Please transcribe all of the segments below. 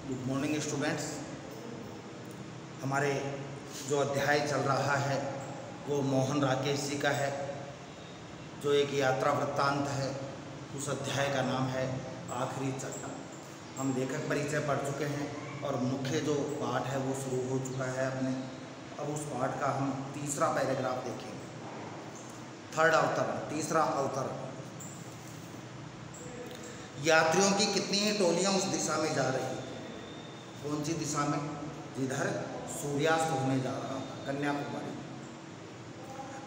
Good morning students. हमारे जो अध्याय चल रहा है वो मोहन राकेश जी का है, जो एक यात्रा वृत्तांत है। उस अध्याय का नाम है आखिरी चट्टा। हम लेखक परिचय पढ़ चुके हैं और मुख्य जो पाठ है वो शुरू हो चुका है अपने। अब उस पाठ का हम तीसरा पैराग्राफ देखेंगे। थर्ड अवतरण, तीसरा अवतरण। यात्रियों की कितनी ही टोलियां उस दिशा में जा रही। कौन सी दिशा में? जिधर सूर्यास्त होने जा रहा था, कन्याकुमारी।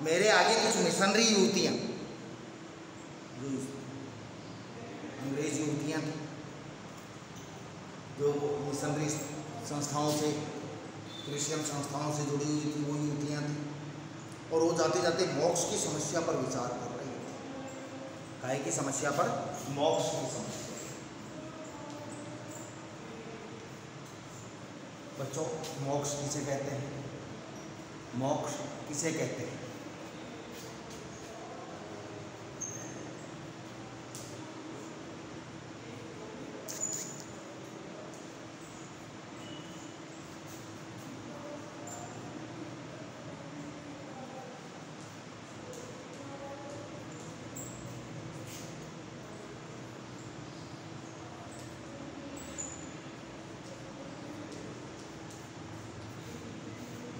मेरे आगे कुछ मिशनरी युवतियां, जो अंग्रेज युवतियां थी, जो मिशनरी संस्थाओं से, क्रिश्चियन संस्थाओं से जुड़ी हुई थी, वो युवतियां थी। और वो जाते जाते मोक्ष की समस्या पर विचार कर रही थी। काहे की समस्या पर? मोक्ष की समस्या। बच्चों, मोक्ष किसे कहते हैं? मोक्ष किसे कहते हैं?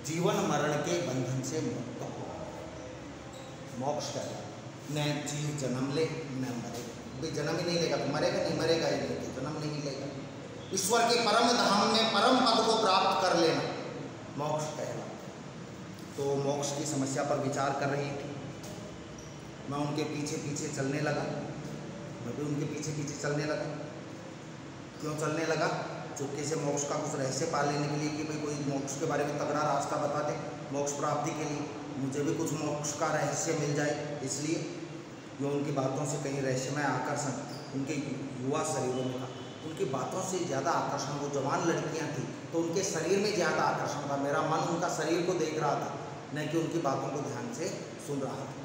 जीवन मरण के बंधन से मुक्त हो, मोक्ष का। न जीव जन्म ले न मरे। भाई जन्म ही नहीं लेगा तो मरेगा नहीं, मरेगा ही नहीं तो जन्म नहीं लेगा। ईश्वर के परम धाम में परम पद को प्राप्त कर लेना मोक्ष कहला। तो मोक्ष की समस्या पर विचार कर रही थी। मैं उनके पीछे पीछे चलने लगा। मैं भी उनके पीछे पीछे चलने लगा। क्यों चलने लगा? चुपके से मोक्ष का कुछ रहस्य पा लेने के लिए कि भाई कोई मोक्ष के बारे में तगड़ा रास्ता बता दे मोक्ष प्राप्ति के लिए, मुझे भी कुछ मोक्ष का रहस्य मिल जाए। इसलिए जो उनकी बातों से कहीं रहस्यमय आकर्षण उनके युवा शरीरों में था। उनकी बातों से ज़्यादा आकर्षण, वो जवान लड़कियां थी तो उनके शरीर में ज़्यादा आकर्षण था। मेरा मन उनका शरीर को देख रहा था, न कि उनकी बातों को ध्यान से सुन रहा था।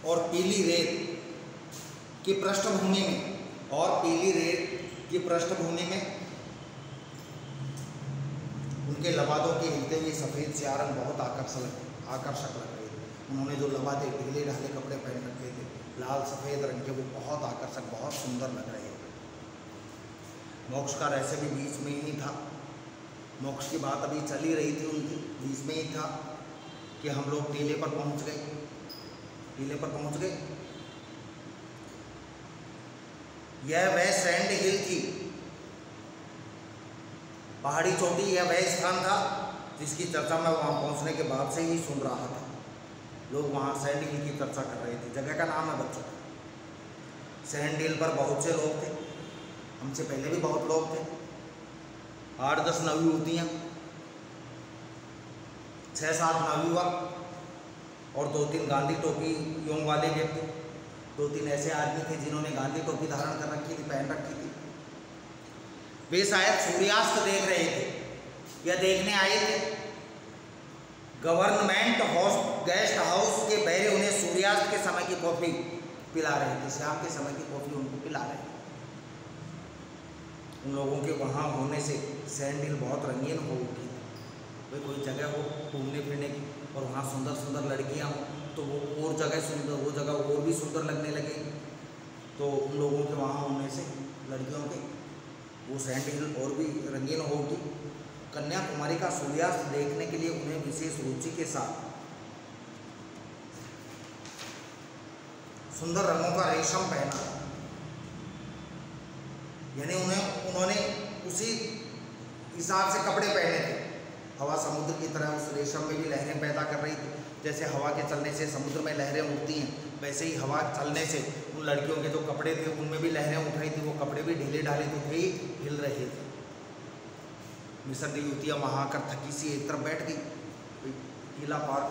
और पीली रेत की पृष्ठभूमि में उनके लबादों के हिलते हुए सफ़ेद सियारन बहुत आकर्षक लग रहे थे। उन्होंने जो लबादे ढीले ढाले कपड़े पहन रखे थे, लाल सफ़ेद रंग के, वो बहुत आकर्षक, बहुत सुंदर लग रहे थे। मोक्ष का रहस्य भी बीच में ही था। मोक्ष की बात अभी चली रही थी उनकी, बीच में ही था कि हम लोग टीले पर पहुंच गए। यह वह सैंड हिल थी, पहाड़ी चोटी। यह वह स्थान था जिसकी चर्चा मैं वहाँ पहुँचने के बाद से ही सुन रहा था। लोग वहाँ सैंड हिल की चर्चा कर रहे थे। जगह का नाम है बच्चों। सैंड हिल पर बहुत से लोग थे, हमसे पहले भी बहुत लोग थे। 8-10 नवयुवतियाँ, 6-7 नवयुवक और 2-3 गांधी टोपियों वाले व्यक्ति। 2-3 ऐसे आदमी थे जिन्होंने गांधी टोपी धारण कर रखी थी, पहन रखी थी। वे शायद सूर्यास्त देख रहे थे या देखने आए थे। गवर्नमेंट गेस्ट हाउस के बहरे उन्हें सूर्यास्त के समय की कॉफी पिला रहे थे। शाम के समय की कॉफी उनको पिला रहे थे। उन लोगों के वहाँ होने से सैंड हिल बहुत रंगीन हो उठी थी। भाई कोई जगह हो घूमने फिरने की और वहाँ सुंदर सुंदर लड़कियाँ हों तो वो जगह और भी सुंदर लगने लगे। तो उन लोगों के वहाँ होने से लड़कियों के वो सैंड हिल और भी रंगीन हो उठी। कन्याकुमारी का सूर्यास्त देखने के लिए उन्हें विशेष रुचि के साथ सुंदर रंगों का रेशम पहना, यानी उन्होंने उसी हिसाब से कपड़े पहने थे। हवा समुद्र की तरह उस रेशम में भी लहरें पैदा कर रही थी। जैसे हवा के चलने से समुद्र में लहरें उठती हैं, वैसे ही हवा चलने से उन लड़कियों के जो कपड़े थे उनमें भी लहरें उठ रही थी। वो कपड़े भी ढीले ढाले तो थे ही, हिल रहे थे। मिशनरी युवतियाँ वहाँ आकर थकी सी एक तरफ बैठ गई। टीला पार्क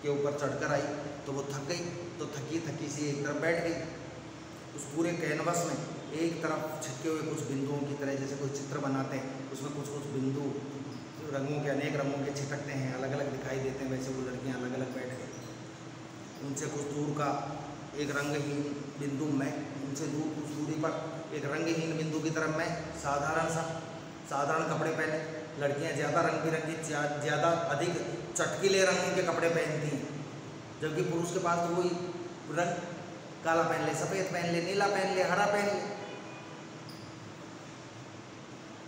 के ऊपर चढ़कर आई तो वो थक गई, तो थकी सी एक तरफ बैठ गई। उस पूरे कैनवस में एक तरफ छिटके हुए कुछ बिंदुओं की तरह, जैसे कोई चित्र बनाते हैं उसमें कुछ बिंदु रंगों के, अनेक रंगों के छिटकते हैं, अलग अलग दिखाई देते हैं, वैसे वो लड़कियां अलग अलग बैठ गई। उनसे कुछ दूर का एक रंगहीन बिंदु मैं उनसे दूर कुछ दूरी पर एक रंगहीन बिंदु की तरफ मैं साधारण कपड़े पहने। लड़कियां ज़्यादा रंग बिरंगी ज़्यादा अधिक चटकीले रंग के कपड़े पहनती हैं, जबकि पुरुष के पास तो वही रंग काला पहन ले, सफ़ेद पहन ले, नीला पहन ले, हरा पहन ले।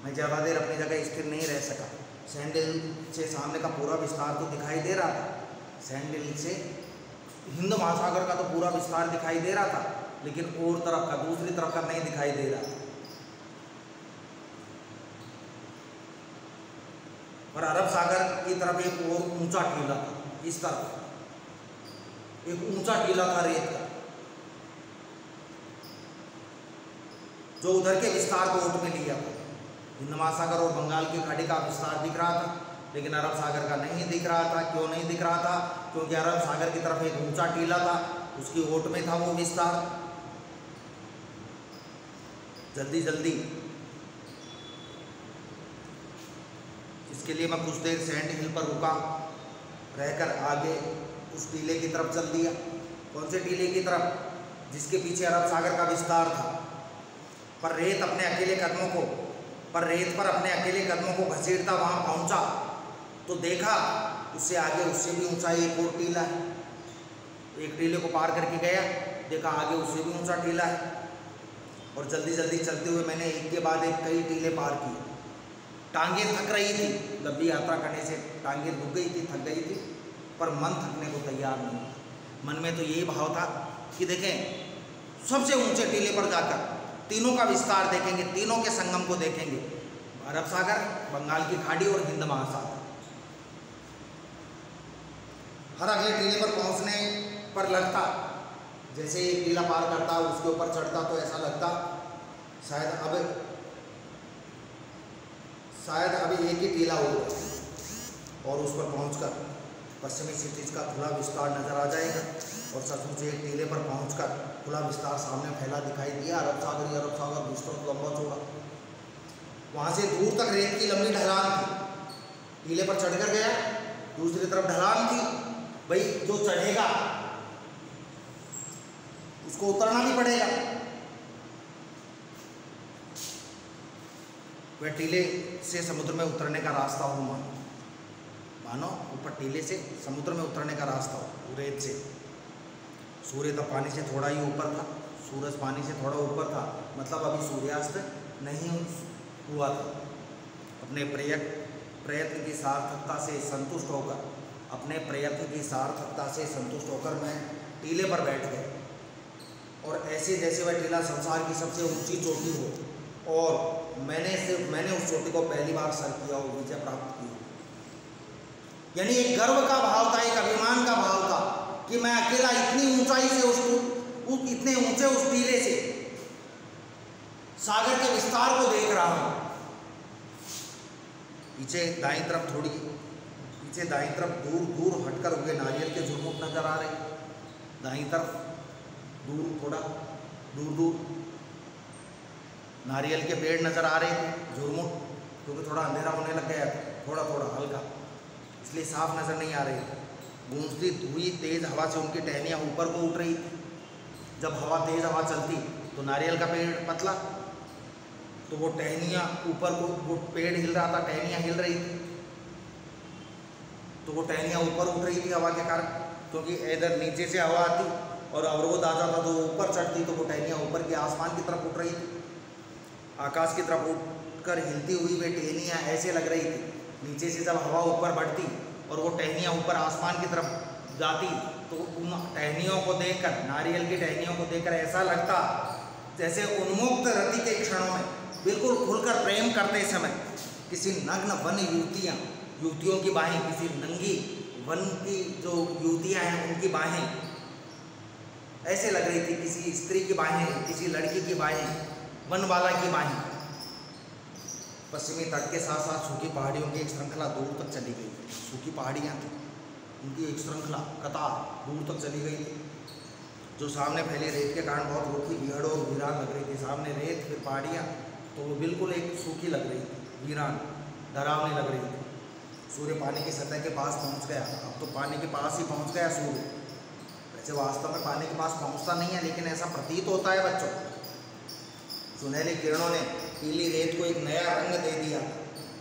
मैं ज़्यादा देर अपनी जगह स्थिर नहीं रह सका। सैंडल से सामने का पूरा विस्तार तो दिखाई दे रहा था, सैंडल से हिंद महासागर का तो पूरा विस्तार दिखाई दे रहा था, लेकिन और तरफ का, दूसरी तरफ का नहीं दिखाई दे रहा था। और अरब सागर की तरफ एक और ऊंचा टीला था, इस तरफ एक ऊंचा टीला था रेत का, जो उधर के विस्तार को ओट में लिया था। हिंद महासागर और बंगाल की खाड़ी का विस्तार दिख रहा था, लेकिन अरब सागर का नहीं दिख रहा था। क्यों नहीं दिख रहा था? क्योंकि अरब सागर की तरफ एक ऊंचा टीला था, उसकी ओट में था वो विस्तार। जल्दी जल्दी इसके लिए मैं कुछ देर सैंड हिल पर रुका, रहकर आगे उस टीले की तरफ चल दिया। कौन से टीले की तरफ? जिसके पीछे अरब सागर का विस्तार था। पर रेत पर अपने अकेले कदमों को घसीटता वहाँ पहुँचा तो देखा उससे आगे उससे भी ऊंचा एक और टीला है। एक टीले को पार करके गया, देखा आगे उससे भी ऊंचा टीला है। और जल्दी जल्दी चलते हुए मैंने एक के बाद एक कई टीले पार किए। टांगें थक रही थी, लंबी यात्रा करने से टांगें रुक गई थी, थक गई थी, पर मन थकने को तैयार नहीं था। मन में तो यही भाव था कि देखें सबसे ऊंचे टीले पर जाकर तीनों का विस्तार देखेंगे, तीनों के संगम को देखेंगे, अरब सागर, बंगाल की खाड़ी और हिंद महासागर। हर अगले टीले पर पहुंचने पर लगता, जैसे एक टीला पार करता उसके ऊपर चढ़ता तो ऐसा लगता शायद अब एक ही टीला होगा और उस पर पहुंचकर पश्चिमी क्षितिज का खुला विस्तार नजर आ जाएगा। और सचमुच एक टीले पर पहुंचकर खुला विस्तार सामने फैला दिखाई दिया। अरब सागर विस्तृत लंबा चौड़ा, वहाँ से दूर तक रेत की लंबी ढलान थी। टीले पर चढ़कर गया, दूसरी तरफ ढलान थी। भाई जो चढ़ेगा उसको उतरना भी पड़ेगा। वह टीले से समुद्र में उतरने का रास्ता हो, मानो ऊपर टीले से समुद्र में उतरने का रास्ता हो रेत से। सूर्य तो पानी से थोड़ा ही ऊपर था, सूरज पानी से थोड़ा ऊपर था, मतलब अभी सूर्यास्त नहीं हुआ था। अपने प्रयत्न की सार्थकता से संतुष्ट होकर मैं टीले पर बैठ गया। और ऐसे जैसे वह टीला संसार की सबसे ऊंची चोटी हो और मैंने उस चोटी को पहली बार सर किया हो, विजय प्राप्त की हो। यानी एक गर्व का भाव था, एक अभिमान का भाव था कि मैं अकेला इतनी ऊंचाई से इतने ऊंचे उस टीले से सागर के विस्तार को देख रहा हूं। पीछे दाईं तरफ दूर दूर हटकर उगे नारियल के झुरमुट नजर आ रहे। दाईं तरफ थोड़ा दूर नारियल के पेड़ नजर आ रहे थे, झुरमुट, क्योंकि थोड़ा अंधेरा होने लग गया था, थोड़ा हल्का, इसलिए साफ नजर नहीं आ रही। गूंजती हुई तेज हवा से उनकी टहनियाँ ऊपर को उठ रही थी। जब तेज हवा चलती तो नारियल का पेड़ पतला, तो वो टहनियाँ ऊपर को, वो पेड़ हिल रहा था, टहनियाँ हिल रही थी, तो वो टहनियाँ ऊपर उठ रही थी हवा के कारण, क्योंकि इधर नीचे से हवा आती और अवरोध आ जाता तो ऊपर चढ़ती, तो वो टहनियाँ ऊपर के आसमान की तरफ उठ रही थी। आकाश की तरफ उठकर हिलती हुई वे टहनियाँ ऐसे लग रही थी। नीचे से जब हवा ऊपर बढ़ती और वो टहनियाँ ऊपर आसमान की तरफ जाती तो उन टहनियों को देखकर, नारियल की टहनियों को देखकर ऐसा लगता जैसे उन्मुक्त रति के क्षणों में बिल्कुल खुलकर प्रेम करते समय किसी नग्न वन युवतियों की बाहें, किसी नंगी वन की जो युवतियाँ हैं उनकी बाहें ऐसे लग रही थी, किसी स्त्री की बाहें, किसी लड़की की बाहें, वनवाला की बाहें। पश्चिमी तट के साथ साथ सूखी पहाड़ियों की एक श्रृंखला दूर तक चली गई। सूखी पहाड़ियाँ थी, उनकी एक श्रृंखला कतार दूर तक चली गई थी, जो सामने फैली रेत के कारण बहुत रूखी, बीहड़ और वीरान लग रही थी। सामने रेत, फिर पहाड़ियाँ, तो वो बिल्कुल एक सूखी लग रही थी, वीरान, डरावनी लग रही थी। सूर्य पानी की सतह के पास पहुँच गया। अब तो पानी के पास ही पहुँच गया सूर्य। वैसे वास्तव में पानी के पास पहुँचता नहीं है, लेकिन ऐसा प्रतीत होता है बच्चों। सुनहरी किरणों ने पीली रेत को एक नया रंग दे दिया।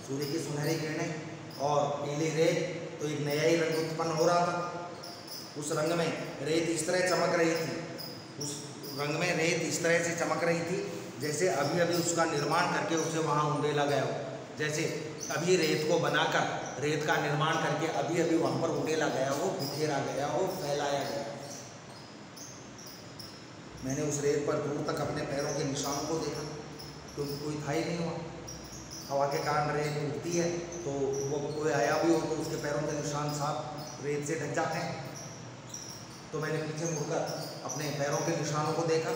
सूर्य की सुनहरी किरणें और पीली रेत, तो एक नया ही रंग उत्पन्न हो रहा था। उस रंग में रेत इस तरह चमक रही थी, उस रंग में रेत इस तरह से चमक रही थी जैसे अभी अभी उसका निर्माण करके उसे वहाँ उंडेला गया हो। जैसे अभी रेत को बनाकर, रेत का निर्माण करके अभी अभी वहाँ पर उंडेला गया हो, बिखेरा गया हो, फैलाया गया। मैंने उस रेत पर दूर तक अपने पैरों के निशानों को देखा, क्योंकि कोई था ही नहीं वहाँ। हवा के कारण रेत उड़ती है, तो वो कोई आया भी हो तो उसके पैरों के निशान साफ रेत से ढक जाते हैं। तो मैंने पीछे मुड़कर अपने पैरों के निशानों को देखा,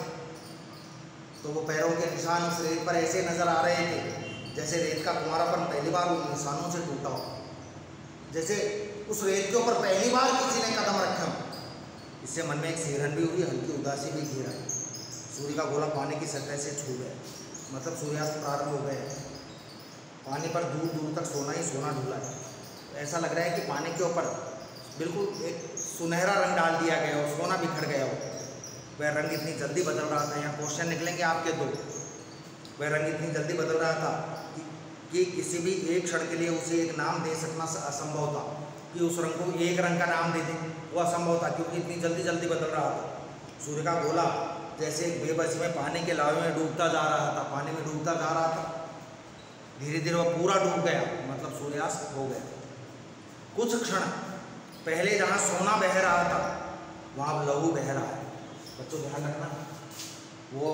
तो वो पैरों के निशान उस रेत पर ऐसे नज़र आ रहे थे जैसे रेत का कुंवारापन पहली बार उन निशानों से टूटा हो, जैसे उस रेत के ऊपर पहली बार किसी ने कदम रखा। इससे मन में एक सिहरन भी हुई, हल्की उदासी भी घेरा। सूर्य का गोला पानी की सतह से छू गया, मतलब सूर्यास्त प्रारंभ हो गए। पानी पर दूर दूर तक सोना ही सोना ढूला है। ऐसा लग रहा है कि पानी के ऊपर बिल्कुल एक सुनहरा रंग डाल दिया गया हो, सोना बिखर गया हो। वह रंग इतनी जल्दी बदल रहा था, यहाँ क्वेश्चन निकलेंगे आपके दो। वह रंग इतनी जल्दी बदल रहा था कि किसी भी एक क्षण के लिए उसे एक नाम दे सकना असंभव था। कि उस रंग को एक रंग का नाम दे दें वो असंभव था, क्योंकि इतनी जल्दी जल्दी बदल रहा था। सूर्य का गोला जैसे एक बेबसी में पानी के लावे में डूबता जा रहा था, पानी में डूबता जा रहा था। धीरे धीरे वह पूरा डूब गया, मतलब सूर्यास्त हो गया। कुछ क्षण पहले जहाँ सोना बह रहा था वहाँ लहू बह रहा है। बच्चों ध्यान रखना, वो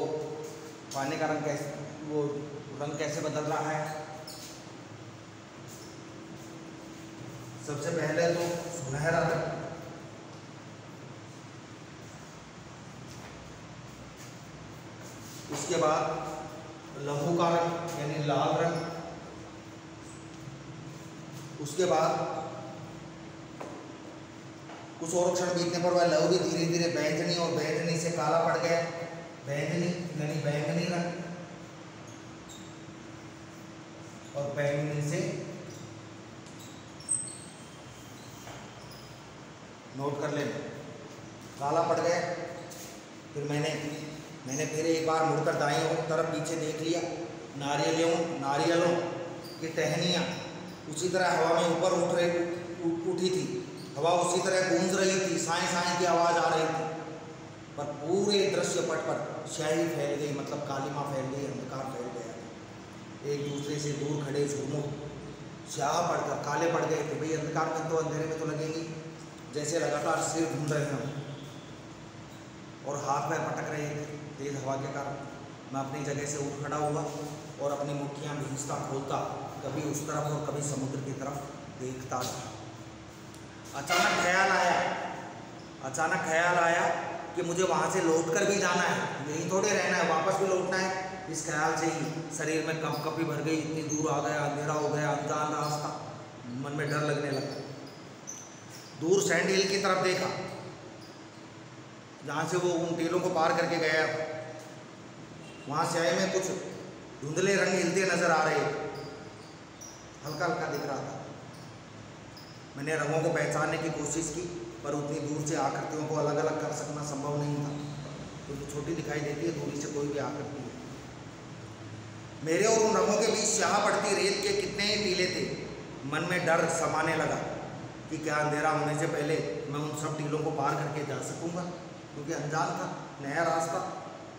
पानी का रंग कैसे, वो रंग कैसे बदल रहा है। सबसे पहले तो सुनहरा रंग, उसके बाद लहू का रंग यानी लाल रंग, उसके बाद कुछ और क्षण बीतने पर वह लहू भी धीरे धीरे बैंगनी और बैंगनी से काला पड़ गया। बैंगनी यानी बैंगनी रंग और बैंगनी से, नोट कर लेना, काला पड़ गया। फिर मैंने फिर एक बार मुड़कर दाईं ओर तरफ पीछे देख लिया। नारियलों की टहनियाँ उसी तरह हवा में ऊपर उठी थी। हवा उसी तरह गूंज रही थी, साएं साएं की आवाज़ आ रही थी। पर पूरे दृश्य पट पर स्याही फैल गई, मतलब कालिमा फैल गई, अंधकार फैल गया। एक दूसरे से दूर खड़े झुरमुट स्याह पड़कर काले पड़ गए थे। भाई अंधकार में तो, अंधेरे में तो लगेंगी, जैसे लगातार सिर ढूंढ रहे हों और हाथ पैर पटक रहे थे तेज हवा के कारण। मैं अपनी जगह से उठ खड़ा हुआ और अपनी मुट्ठियाँ भींचता खोलता कभी उस तरफ और कभी समुद्र की तरफ देखता रहा। अचानक ख्याल आया कि मुझे वहाँ से लौट कर भी जाना है, यहीं थोड़े रहना है, वापस भी लौटना है। इस ख्याल से ही शरीर में कंपकपी भर गई। इतनी दूर आ गया, अंधेरा हो गया, अनजान रास्ता, मन में डर लगने लगा। दूर सैंड हिल की तरफ देखा, जहाँ से वो उन टीलों को पार करके गया था। वहाँ स्याही में कुछ धुंधले रंग हिलते नजर आ रहे, हल्का हल्का दिख रहा था। मैंने रंगों को पहचानने की कोशिश की, पर उतनी दूर से आकृतियों को अलग अलग कर सकना संभव नहीं था, क्योंकि तो छोटी दिखाई देती है दूरी से कोई भी आकृति है। मेरे और उन रंगों के बीच स्याह पड़ती रेत के कितने ही टीले थे। मन में डर समाने लगा कि क्या अंधेरा होने से पहले मैं उन सब टीलों को पार करके जा सकूंगा, क्योंकि अनजान था, नया रास्ता,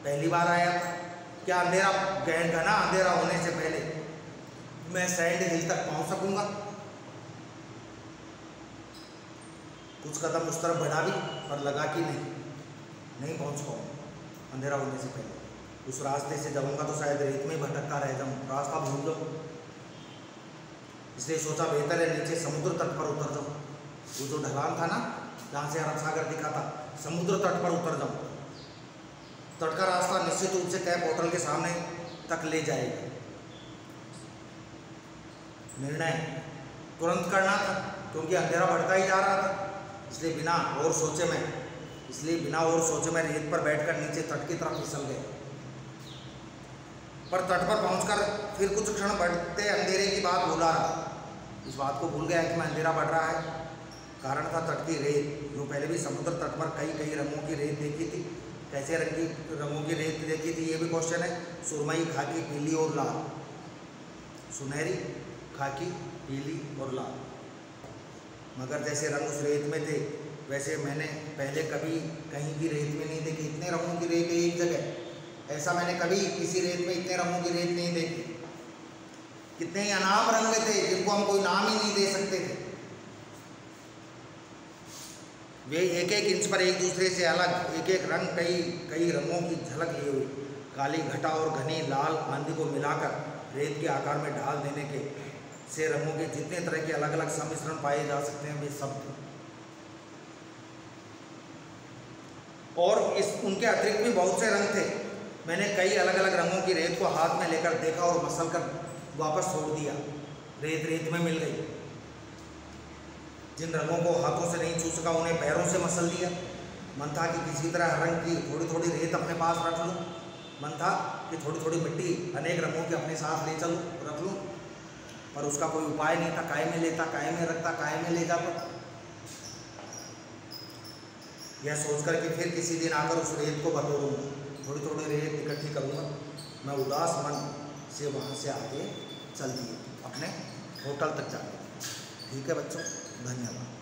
पहली बार आया था। क्या अंधेरा, घना अंधेरा होने से पहले मैं सैंड हिल तक पहुंच सकूंगा। कुछ कदम उस तरफ बढ़ा भी, पर लगा कि नहीं पहुंच पाऊंगा अंधेरा होने से पहले। उस रास्ते से जाऊंगा तो शायद रेत में भटकता रह जाऊँ, रास्ता भूल जाऊँ। इसलिए सोचा बेहतर है नीचे समुद्र तट पर उतर जाऊँ। वो जो ढलान था ना, जहाँ से अरब सागर दिखा था, समुद्र तट पर उतर जाऊँ। तट का रास्ता निश्चित रूप से कैंप होटल के सामने तक ले जाएगा। निर्णय तुरंत करना था, क्योंकि अंधेरा बढ़ता ही जा रहा था। इसलिए बिना और सोचे मैं रेत पर बैठकर नीचे तट की तरफ फिसल गया। पर तट पर पहुंचकर फिर कुछ क्षण बढ़ते अंधेरे की बात भूला रहा। इस बात को भूल गया कि मैं अंधेरा बढ़ रहा है। कारण था तट की रेत, जो पहले भी समुद्र तट पर कई रंगों की रेत देखी थी। कैसे रंगों की रेत देखी थी, ये भी क्वेश्चन है। सुरमई, खाकी, पीली और लाल, सुनहरी, खाकी, पीली और लाल। मगर जैसे रंग उस रेत में थे वैसे मैंने पहले कभी कहीं भी रेत में नहीं देखी इतने रंगों की रेत एक जगह। ऐसा मैंने कभी किसी रेत में इतने रंगों की रेत नहीं देखी। कितने ही अनाम रंग थे जिनको हम कोई नाम ही नहीं दे सकते थे। वे एक एक इंच पर एक दूसरे से अलग एक एक रंग कई रंगों की झलक लिए हुए। काली घटा और घनी लाल आंधी को मिलाकर रेत के आकार में ढाल देने के से रंगों के जितने तरह के अलग अलग सम्मिश्रण पाए जा सकते हैं वे सब थे। और उनके अतिरिक्त भी बहुत से रंग थे। मैंने कई अलग अलग रंगों की रेत को हाथ में लेकर देखा और मसल कर वापस छोड़ दिया। रेत में मिल गई। जिन रंगों को हाथों से नहीं छू सका उन्हें पैरों से मसल दिया। मन था कि किसी तरह हर रंग की थोड़ी थोड़ी रेत अपने पास रख लूँ। मन था कि थोड़ी थोड़ी मिट्टी अनेक रंगों के अपने साथ ले चलूँ, रख लूँ, पर उसका कोई उपाय नहीं था। काय में लेता, काय में रखता, काय में ले जाता। यह सोचकर कि फिर किसी दिन आकर उस रेत को बटोरूंगा, थोड़ी थोड़ी रेत इकट्ठी करूँगा, मैं उदास मन से वहाँ से आगे चल दिए अपने होटल तक जाकर। ठीक है बच्चों, धन्यवाद।